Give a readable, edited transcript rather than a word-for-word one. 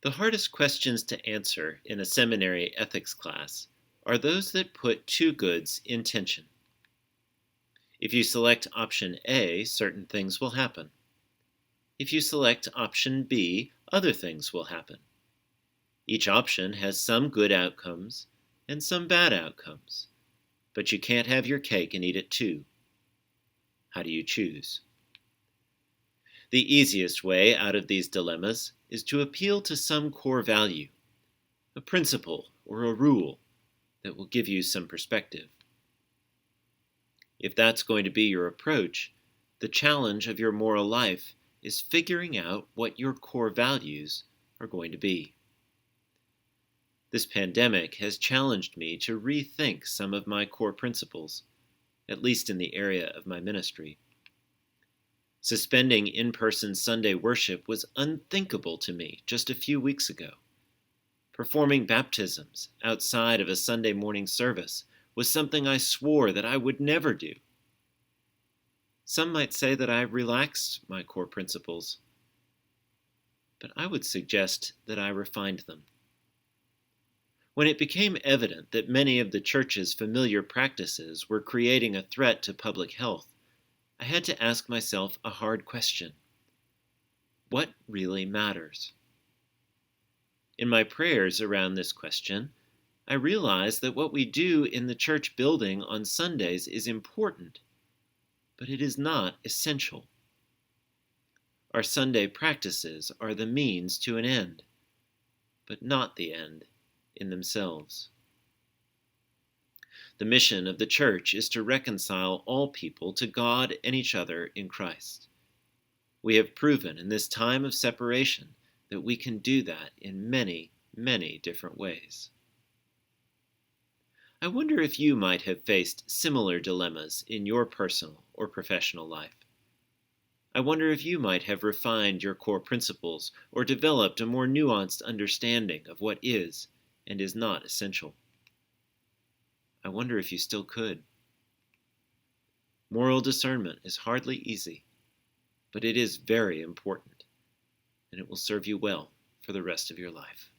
The hardest questions to answer in a seminary ethics class are those that put two goods in tension. If you select option A, certain things will happen. If you select option B, other things will happen. Each option has some good outcomes and some bad outcomes, but you can't have your cake and eat it too. How do you choose? The easiest way out of these dilemmas is to appeal to some core value, a principle or a rule that will give you some perspective. If that's going to be your approach, the challenge of your moral life is figuring out what your core values are going to be. This pandemic has challenged me to rethink some of my core principles, at least in the area of my ministry. Suspending in-person Sunday worship was unthinkable to me just a few weeks ago. Performing baptisms outside of a Sunday morning service was something I swore that I would never do. Some might say that I relaxed my core principles, but I would suggest that I refined them. When it became evident that many of the church's familiar practices were creating a threat to public health, I had to ask myself a hard question. What really matters? In my prayers around this question, I realized that what we do in the church building on Sundays is important, but it is not essential. Our Sunday practices are the means to an end, but not the end in themselves. The mission of the church is to reconcile all people to God and each other in Christ. We have proven in this time of separation that we can do that in many, many different ways. I wonder if you might have faced similar dilemmas in your personal or professional life. I wonder if you might have refined your core principles or developed a more nuanced understanding of what is and is not essential. I wonder if you still could. Moral discernment is hardly easy, but it is very important, and it will serve you well for the rest of your life.